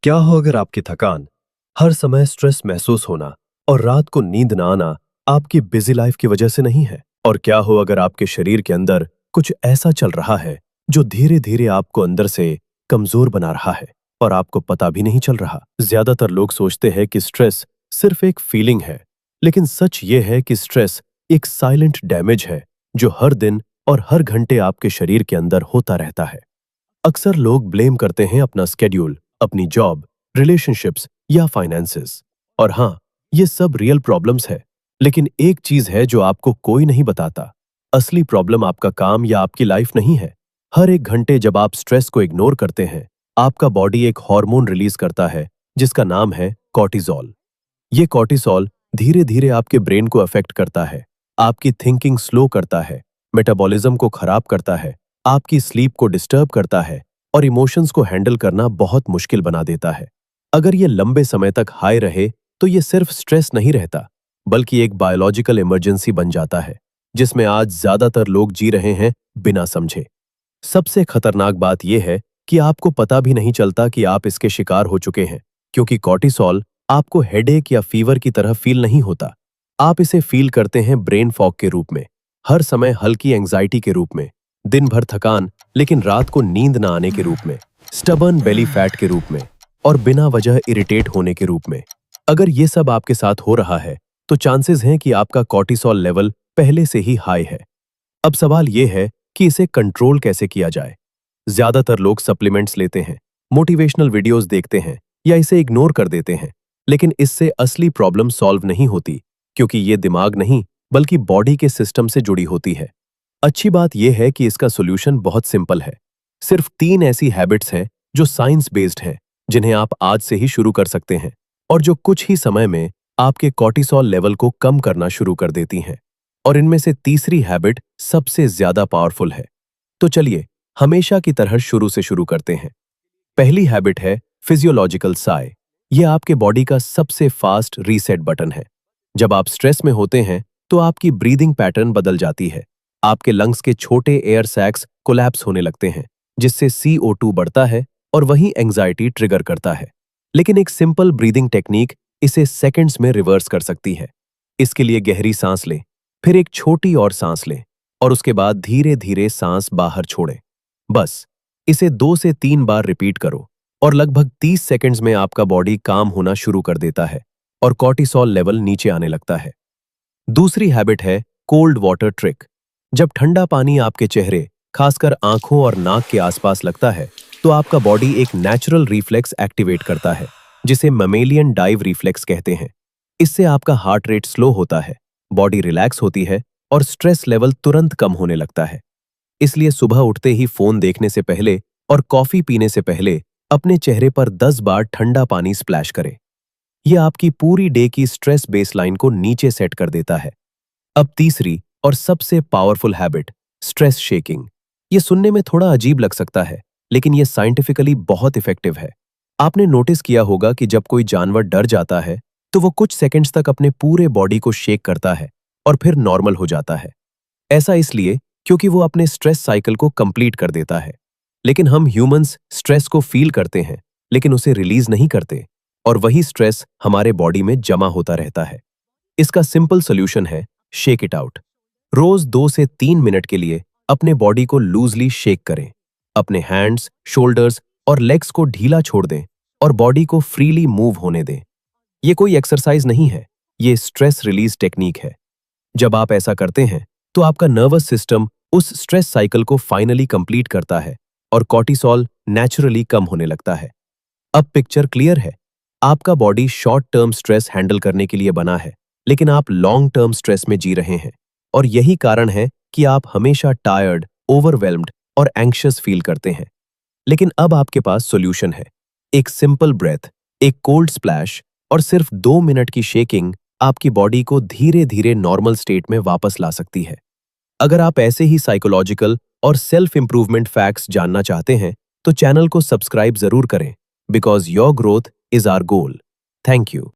क्या हो अगर आपकी थकान, हर समय स्ट्रेस महसूस होना और रात को नींद ना आना आपकी बिजी लाइफ की वजह से नहीं है? और क्या हो अगर आपके शरीर के अंदर कुछ ऐसा चल रहा है जो धीरे धीरे आपको अंदर से कमजोर बना रहा है और आपको पता भी नहीं चल रहा? ज्यादातर लोग सोचते हैं कि स्ट्रेस सिर्फ एक फीलिंग है, लेकिन सच ये है कि स्ट्रेस एक साइलेंट डैमेज है जो हर दिन और हर घंटे आपके शरीर के अंदर होता रहता है। अक्सर लोग ब्लेम करते हैं अपना स्केड्यूल, अपनी जॉब, रिलेशनशिप्स या फाइनेंसेस। और हाँ, ये सब रियल प्रॉब्लम्स है। लेकिन एक चीज है जो आपको कोई नहीं बताता। असली प्रॉब्लम आपका काम या आपकी लाइफ नहीं है। हर एक घंटे जब आप स्ट्रेस को इग्नोर करते हैं, आपका बॉडी एक हार्मोन रिलीज करता है जिसका नाम है कॉर्टिसोल। ये कॉर्टिसोल धीरे धीरे आपके ब्रेन को अफेक्ट करता है, आपकी थिंकिंग स्लो करता है, मेटाबॉलिज्म को खराब करता है, आपकी स्लीप को डिस्टर्ब करता है और इमोशंस को हैंडल करना बहुत मुश्किल बना देता है। अगर ये लंबे समय तक हाई रहे तो ये सिर्फ स्ट्रेस नहीं रहता, बल्कि एक बायोलॉजिकल इमरजेंसी बन जाता है जिसमें आज ज्यादातर लोग जी रहे हैं बिना समझे। सबसे खतरनाक बात यह है कि आपको पता भी नहीं चलता कि आप इसके शिकार हो चुके हैं, क्योंकि कॉर्टिसोल आपको हेडेक या फीवर की तरह फील नहीं होता। आप इसे फील करते हैं ब्रेन फॉग के रूप में, हर समय हल्की एंजाइटी के रूप में, दिन भर थकान लेकिन रात को नींद ना आने के रूप में, स्टबर्न बेली फैट के रूप में और बिना वजह इरिटेट होने के रूप में। अगर ये सब आपके साथ हो रहा है तो चांसेस हैं कि आपका कॉर्टिसोल लेवल पहले से ही हाई है। अब सवाल यह है कि इसे कंट्रोल कैसे किया जाए। ज्यादातर लोग सप्लीमेंट्स लेते हैं, मोटिवेशनल वीडियोस देखते हैं या इसे इग्नोर कर देते हैं, लेकिन इससे असली प्रॉब्लम सॉल्व नहीं होती, क्योंकि ये दिमाग नहीं बल्कि बॉडी के सिस्टम से जुड़ी होती है। अच्छी बात यह है कि इसका सॉल्यूशन बहुत सिंपल है। सिर्फ 3 ऐसी हैबिट्स हैं जो साइंस बेस्ड हैं, जिन्हें आप आज से ही शुरू कर सकते हैं और जो कुछ ही समय में आपके कॉर्टिसोल लेवल को कम करना शुरू कर देती हैं। और इनमें से तीसरी हैबिट सबसे ज्यादा पावरफुल है। तो चलिए हमेशा की तरह शुरू से शुरू करते हैं। पहली हैबिट है फिजियोलॉजिकल साय। यह आपके बॉडी का सबसे फास्ट रीसेट बटन है। जब आप स्ट्रेस में होते हैं तो आपकी ब्रीदिंग पैटर्न बदल जाती है। आपके लंग्स के छोटे एयर सैक्स कोलैप्स होने लगते हैं, जिससे CO2 बढ़ता है और वही एंजाइटी ट्रिगर करता है। लेकिन एक सिंपल ब्रीदिंग टेक्निक इसे सेकंड्स में रिवर्स कर सकती है। इसके लिए गहरी सांस लें, फिर एक छोटी और सांस लें और उसके बाद धीरे धीरे सांस बाहर छोड़ें। बस इसे 2 से 3 बार रिपीट करो और लगभग 30 सेकंड्स में आपका बॉडी काम होना शुरू कर देता है और कॉर्टिसोल लेवल नीचे आने लगता है। दूसरी हैबिट है कोल्ड वाटर ट्रिक। जब ठंडा पानी आपके चेहरे, खासकर आंखों और नाक के आसपास लगता है, तो आपका बॉडी एक नेचुरल रिफ्लेक्स एक्टिवेट करता है, जिसे ममेलियन डाइव रिफ्लेक्स कहते हैं। इससे आपका हार्ट रेट स्लो होता है, बॉडी रिलैक्स होती है और स्ट्रेस लेवल तुरंत कम होने लगता है। इसलिए सुबह उठते ही फोन देखने से पहले और कॉफी पीने से पहले अपने चेहरे पर 10 बार ठंडा पानी स्प्लैश करें। यह आपकी पूरी डे की स्ट्रेस बेसलाइन को नीचे सेट कर देता है। अब तीसरी और सबसे पावरफुल हैबिट, स्ट्रेस शेकिंग। यह सुनने में थोड़ा अजीब लग सकता है, लेकिन यह साइंटिफिकली बहुत इफेक्टिव है। आपने नोटिस किया होगा कि जब कोई जानवर डर जाता है तो वो कुछ सेकंड्स तक अपने पूरे बॉडी को शेक करता है और फिर नॉर्मल हो जाता है। ऐसा इसलिए क्योंकि वो अपने स्ट्रेस साइकिल को कंप्लीट कर देता है। लेकिन हम ह्यूमंस स्ट्रेस को फील करते हैं, लेकिन उसे रिलीज नहीं करते, और वही स्ट्रेस हमारे बॉडी में जमा होता रहता है। इसका सिंपल सॉल्यूशन है शेक इट आउट। रोज 2 से 3 मिनट के लिए अपने बॉडी को लूजली शेक करें। अपने हैंड्स, शोल्डर्स और लेग्स को ढीला छोड़ दें और बॉडी को फ्रीली मूव होने दें। ये कोई एक्सरसाइज नहीं है, ये स्ट्रेस रिलीज टेक्निक है। जब आप ऐसा करते हैं तो आपका नर्वस सिस्टम उस स्ट्रेस साइकिल को फाइनली कंप्लीट करता है और कॉर्टिसोल नेचुरली कम होने लगता है। अब पिक्चर क्लियर है। आपका body short term stress handle करने के लिए बना है, लेकिन आप लॉन्ग टर्म स्ट्रेस में जी रहे हैं, और यही कारण है कि आप हमेशा टायर्ड, ओवरवेल्म्ड और एंग्शियस फील करते हैं। लेकिन अब आपके पास सॉल्यूशन है। एक सिंपल ब्रेथ, एक कोल्ड स्प्लैश और सिर्फ 2 मिनट की शेकिंग आपकी बॉडी को धीरे धीरे नॉर्मल स्टेट में वापस ला सकती है। अगर आप ऐसे ही साइकोलॉजिकल और सेल्फ इंप्रूवमेंट फैक्ट्स जानना चाहते हैं तो चैनल को सब्सक्राइब जरूर करें, because your growth is our goal. Thank you.